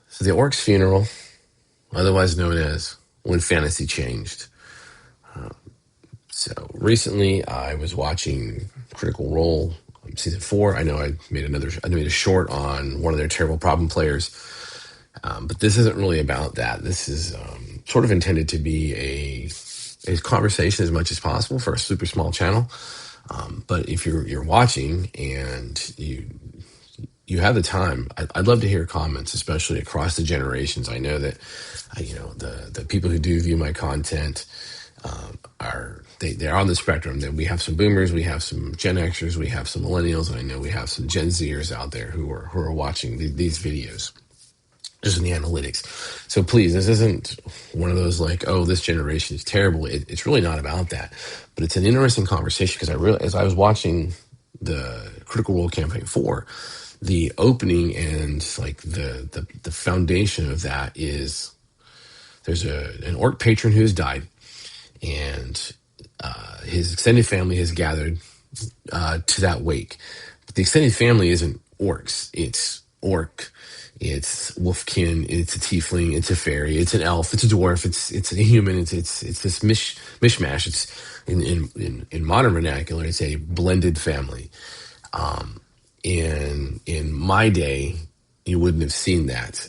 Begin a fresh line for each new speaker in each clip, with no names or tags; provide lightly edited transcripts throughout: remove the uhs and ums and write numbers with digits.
So the Orc's funeral, otherwise known as When Fantasy Changed. So recently, I was watching Critical Role season 4. I know I made a short on one of their terrible problem players, but this isn't really about that. This is sort of intended to be a conversation as much as possible for a super small channel. But if you're watching and you have the time, I'd love to hear comments, especially across the generations. I know that, the people who do view my content they're on the spectrum. That we have some boomers, we have some Gen Xers, we have some millennials, and I know we have some Gen Zers out there who are watching these videos. Just in the analytics. So please, this isn't one of those like, oh, this generation is terrible. It's really not about that. But it's an interesting conversation because as I was watching the Critical Role Campaign 4, the opening and like the foundation of that is there's an orc patron who has died, and his extended family has gathered to that wake. But the extended family isn't orcs. It's orc, it's wolfkin, it's a tiefling, it's a fairy, it's an elf, it's a dwarf, it's a human, it's this mishmash. It's in modern vernacular, it's a blended family. In my day, you wouldn't have seen that.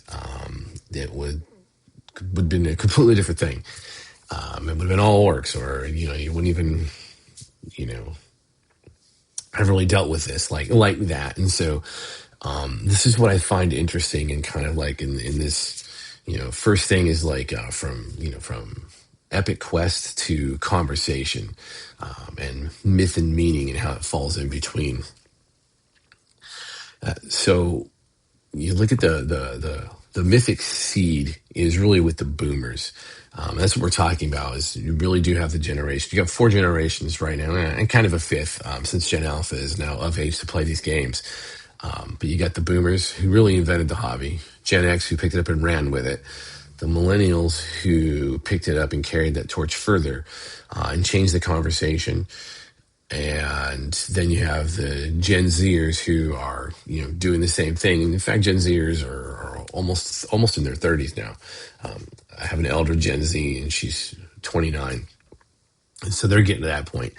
It would have been a completely different thing. It would have been all orcs, or you wouldn't even have really dealt with this like that. And so this is what I find interesting, and kind of like in this, first thing is like from epic quest to conversation, and myth and meaning and how it falls in between. So you look at the mythic seed is really with the boomers. That's what we're talking about. Is you really do have the generation. You got 4 generations right now, and kind of a 5th, since Gen Alpha is now of age to play these games. But you got the boomers who really invented the hobby, Gen X who picked it up and ran with it, the millennials who picked it up and carried that torch further, and changed the conversation. And then you have the Gen Zers who are, doing the same thing. And in fact, Gen Zers are almost in their 30s now. I have an elder Gen Z, and she's 29, and so they're getting to that point.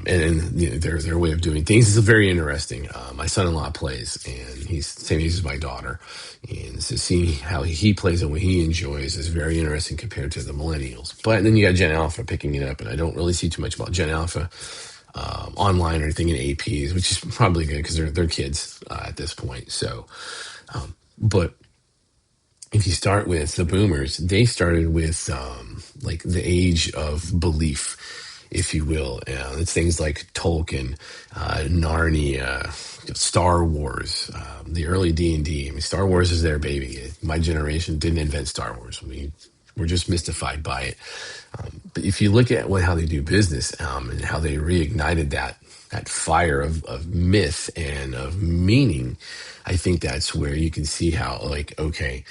And their way of doing things is very interesting. My son-in-law plays, and he's the same age as my daughter, and so seeing how he plays and what he enjoys is very interesting compared to the millennials. But then you got Gen Alpha picking it up, and I don't really see too much about Gen Alpha online or anything in APs, which is probably good because they're kids at this point. So, but if you start with the boomers, they started with like the age of belief, if you will. It's things like Tolkien, Narnia, Star Wars, the early D&D. I mean, Star Wars is their baby. My generation didn't invent Star Wars. We're just mystified by it. But if you look at how they do business, and how they reignited that fire of myth and of meaning, I think that's where you can see how, like, okay,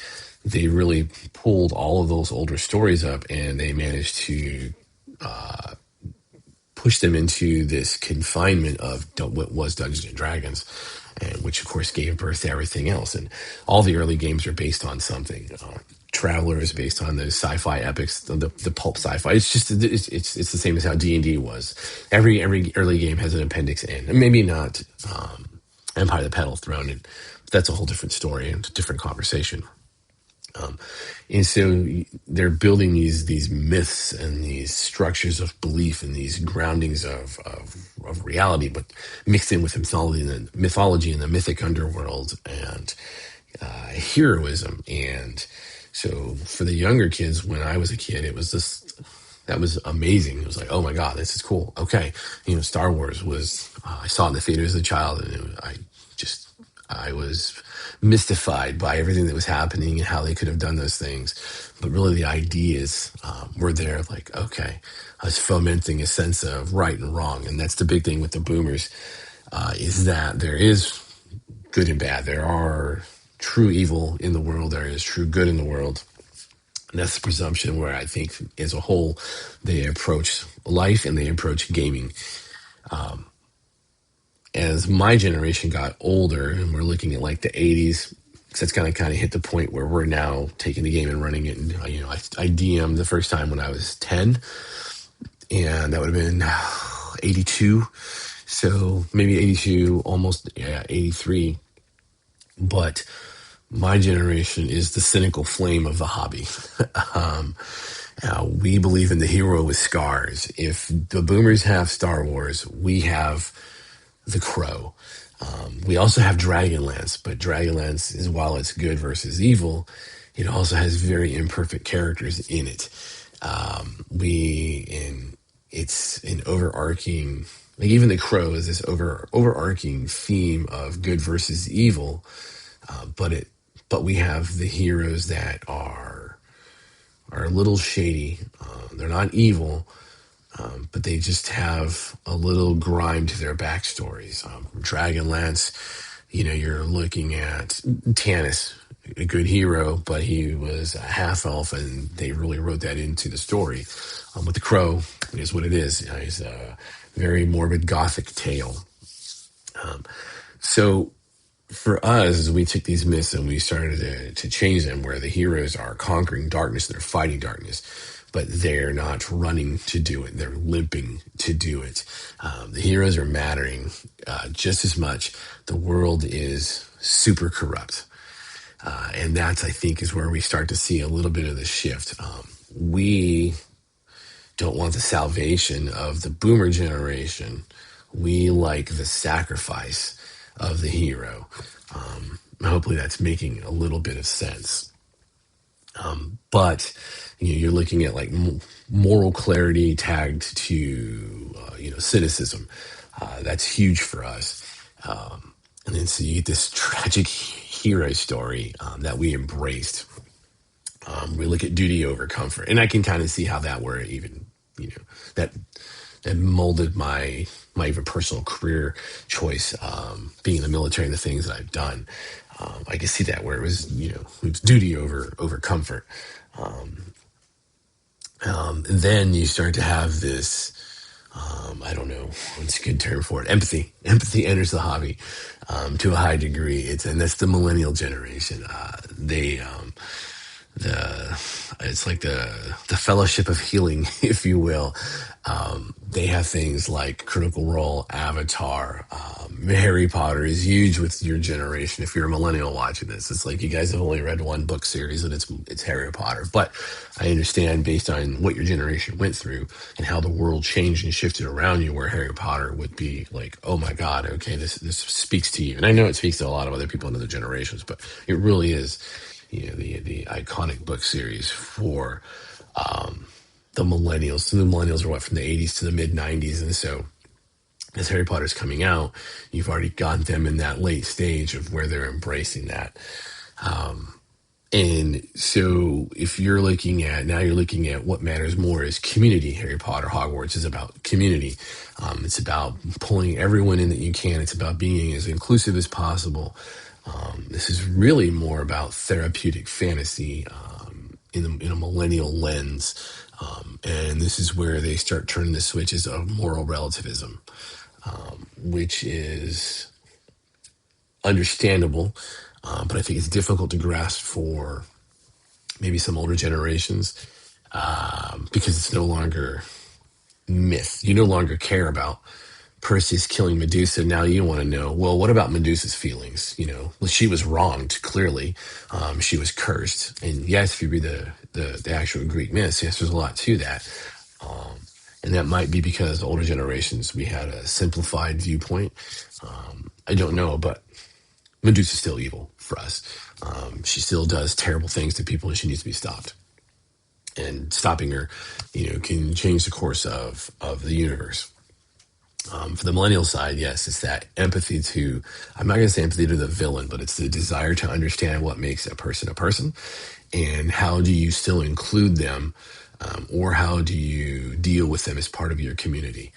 they really pulled all of those older stories up, and they managed to push them into this confinement of what was Dungeons and Dragons, and which of course gave birth to everything else. And all the early games are based on something. Traveler is based on those sci-fi epics, the pulp sci-fi. It's just it's the same as how D&D was. Every early game has an appendix in, and maybe not Empire of the Petal Throne. And that's a whole different story and a different conversation. And so they're building these myths and these structures of belief and these groundings of reality, but mixed in with mythology and the mythic underworld and heroism. And so for the younger kids, when I was a kid, it was that was amazing. It was like, oh my God, this is cool. Okay. Star Wars was, I saw it in the theater as a child, and I was mystified by everything that was happening and how they could have done those things. But really the ideas were there, like, okay, I was fomenting a sense of right and wrong. And that's the big thing with the boomers, is that there is good and bad. There are true evil in the world. There is true good in the world. And that's the presumption where I think as a whole, they approach life and they approach gaming. As my generation got older, and we're looking at like the 80s that's kind of hit the point where we're now taking the game and running it. And I DM'd the first time when I was 10, and that would have been 82. So maybe 82, almost 83. But my generation is the cynical flame of the hobby. um, we believe in the hero with scars. If the boomers have Star Wars, we have the Crow. We also have Dragonlance, but Dragonlance is, while it's good versus evil, it also has very imperfect characters in it. It's an overarching, like even the Crow is this overarching theme of good versus evil, but we have the heroes that are a little shady. They're not evil, but they just have a little grime to their backstories. Dragonlance, you're looking at Tanis, a good hero, but he was a half elf, and they really wrote that into the story. With the Crow, it is what it is. He's a very morbid gothic tale. So for us, we took these myths and we started to change them, where the heroes are conquering darkness, they're fighting darkness, but they're not running to do it. They're limping to do it. The heroes are mattering just as much. The world is super corrupt. And that's, I think, is where we start to see a little bit of the shift. We don't want the salvation of the boomer generation. We like the sacrifice of the hero. Hopefully that's making a little bit of sense. But you're looking at like moral clarity tagged to cynicism. That's huge for us. And then so you get this tragic hero story that we embraced. We look at duty over comfort, and I can kind of see how that were even that molded my even personal career choice, being in the military and the things that I've done. I can see that where it was duty over comfort. Then you start to have this, I don't know what's a good term for it, empathy. Empathy enters the hobby to a high degree. And that's the millennial generation. It's like the fellowship of healing, if you will. They have things like Critical Role, Avatar, Harry Potter is huge with your generation. If you're a millennial watching this, it's like you guys have only read one book series, and it's Harry Potter. But I understand, based on what your generation went through and how the world changed and shifted around you, where Harry Potter would be like, oh my God, okay, this speaks to you. And I know it speaks to a lot of other people in other generations, but it really is the iconic book series for the millennials. So the millennials are from the 80s to the mid 90s. And so as Harry Potter's coming out, you've already got them in that late stage of where they're embracing that. And so if you're looking at what matters more is community. Harry Potter Hogwarts is about community. It's about pulling everyone in that you can. It's about being as inclusive as possible. This is really more about therapeutic fantasy in a millennial lens. And this is where they start turning the switches of moral relativism, which is understandable, but I think it's difficult to grasp for maybe some older generations, because it's no longer myth. You no longer care about Perseus killing Medusa. Now you want to know, well, what about Medusa's feelings? Well, she was wronged, clearly. She was cursed. And yes, if you read the actual Greek myths, yes, there's a lot to that. And that might be because older generations, we had a simplified viewpoint. I don't know, but Medusa's still evil for us. She still does terrible things to people, and she needs to be stopped. And stopping her, can change the course of the universe. For the millennial side, yes, it's that empathy to, I'm not going to say empathy to the villain, but it's the desire to understand what makes a person, and how do you still include them, or how do you deal with them as part of your community.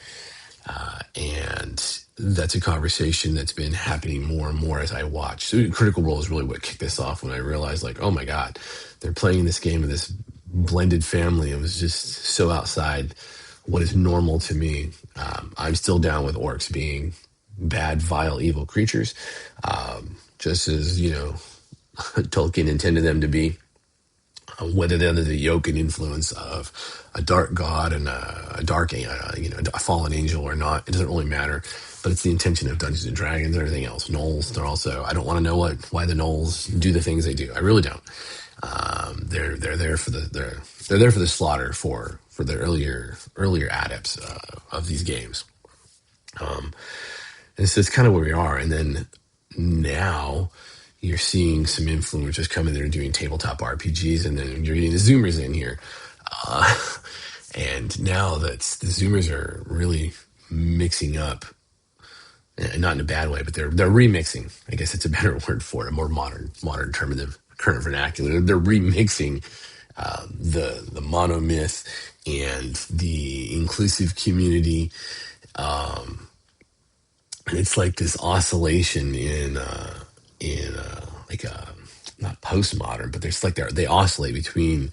And that's a conversation that's been happening more and more as I watch. So Critical Role is really what kicked this off, when I realized, like, oh my God, they're playing this game of this blended family. It was just so outside what is normal to me. I'm still down with orcs being bad, vile, evil creatures. Just as, Tolkien intended them to be, whether they're under the yoke and influence of a dark god and a dark, a fallen angel or not. It doesn't really matter. But it's the intention of Dungeons and Dragons and everything else. Gnolls, they're also. I don't want to know why the Gnolls do the things they do. I really don't. They're there for they're there for the slaughter for the earlier adepts of these games. And so it's kind of where we are. And then now you're seeing some influencers come in there doing tabletop RPGs, and then you're getting the Zoomers in here. Uh, and now that the Zoomers are really mixing up, and not in a bad way, but they're remixing. I guess it's a better word for it, a more modern term in the current vernacular. They're remixing the monomyth and the inclusive community. And it's like this oscillation in like not postmodern, but there's like they oscillate between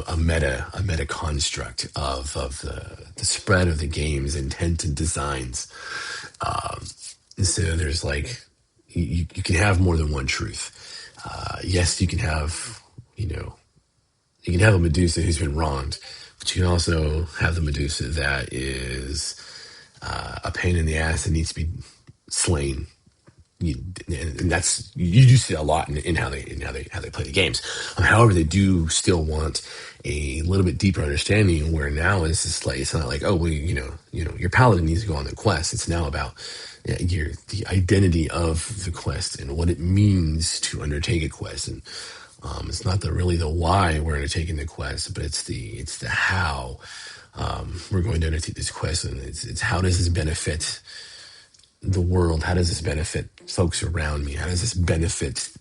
a meta construct of the spread of the game's intent and designs. And so there's like you can have more than one truth. Yes, you can have a Medusa who's been wronged, but you can also have the Medusa that is a pain in the ass that needs to be slain. And that's you do see a lot in how they play the games. However, they do still want a little bit deeper understanding. Where now it's not like, oh well, your paladin needs to go on the quest. It's now about the identity of the quest and what it means to undertake a quest. And it's not really the why we're undertaking the quest, but it's the how we're going to undertake this quest, and it's how does this benefit the world? How does this benefit folks around me? How does this benefit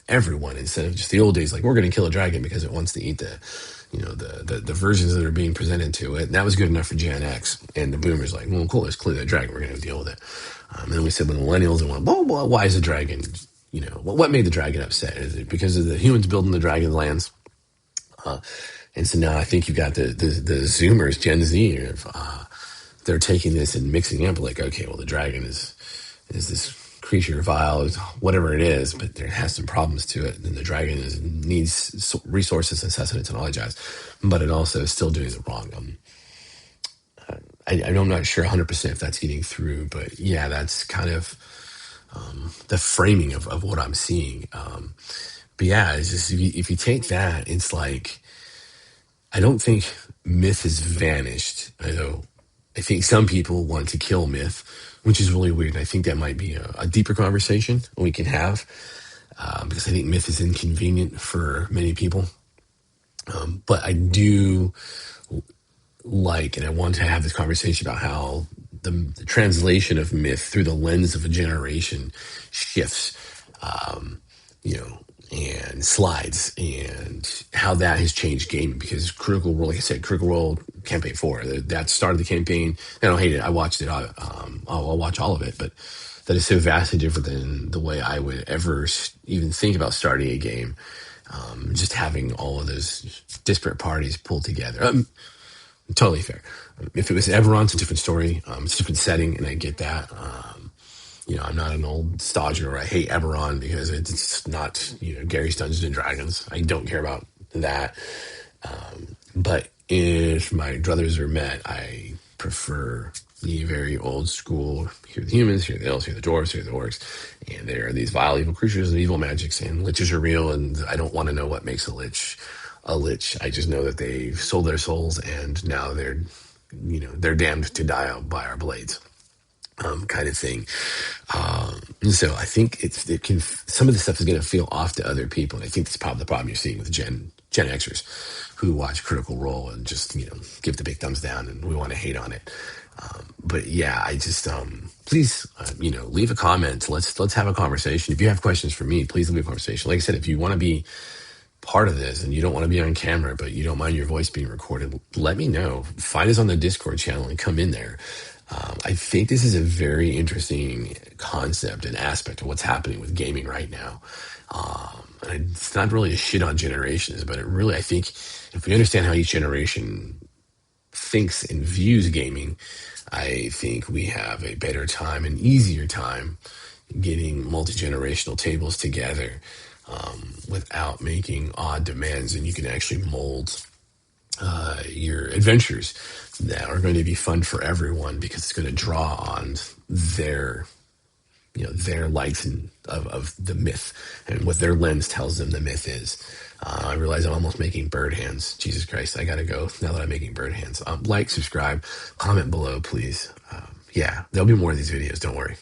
everyone, instead of just the old days, like we're going to kill a dragon because it wants to eat the versions that are being presented to it. And that was good enough for Gen X. And the boomers like, well, cool, let's clear that dragon. We're going to deal with it. And then we said with millennials and went, well, why is the dragon, what made the dragon upset? Is it because of the humans building the dragon lands? And so now I think you've got the Zoomers, Gen Z, they're taking this and mixing up like, okay, well, the dragon is this creature vile, whatever it is, but there has some problems to it. And the dragon needs resources and sustenance and all that jazz, but it also is still doing it wrong. I'm not sure 100% if that's getting through, but yeah, that's kind of the framing of what I'm seeing. But yeah, it's just if you take that, it's like I don't think myth has vanished. I think some people want to kill myth, which is really weird. And I think that might be a deeper conversation we can have because I think myth is inconvenient for many people. But I do and I want to have this conversation about how the translation of myth through the lens of a generation shifts, and slides, and how that has changed gaming. Because Critical Role, like I said, Critical Role Campaign 4, that started the campaign. I don't hate it. I watched it. I'll watch all of it, but that is so vastly different than the way I would ever even think about starting a game. Just having all of those disparate parties pulled together. Totally fair. If it was Eberron, it's a different story. It's a different setting, and I get that. I'm not an old stodger, or I hate Eberron because it's not, Gary's Dungeons and Dragons. I don't care about that. But if my druthers are met, I prefer the very old school. Here are the humans, here are the elves, here are the dwarves, here are the orcs. And there are these vile evil creatures and evil magics, and liches are real, and I don't want to know what makes a lich a lich. I just know that they've sold their souls, and now they're damned to die out by our blades. Kind of thing. And so I think some of the stuff is going to feel off to other people. And I think that's probably the problem you're seeing with Gen Xers who watch Critical Role and just, give the big thumbs down, and we want to hate on it. But yeah, I just, please, leave a comment. Let's have a conversation. If you have questions for me, please leave a conversation. Like I said, if you want to be part of this and you don't want to be on camera, but you don't mind your voice being recorded, let me know. Find us on the Discord channel and come in there. I think this is a very interesting concept and aspect of what's happening with gaming right now. And it's not really a shit on generations, but I think if we understand how each generation thinks and views gaming, I think we have a better time, an easier time getting multi-generational tables together. without making odd demands, and you can actually mold your adventures that are going to be fun for everyone because it's going to draw on their their likes and of the myth and what their lens tells them the myth is. I realize I'm almost making bird hands. Jesus Christ, I gotta go now that I'm making bird hands. Like, subscribe, comment below, please. Yeah, there'll be more of these videos, don't worry.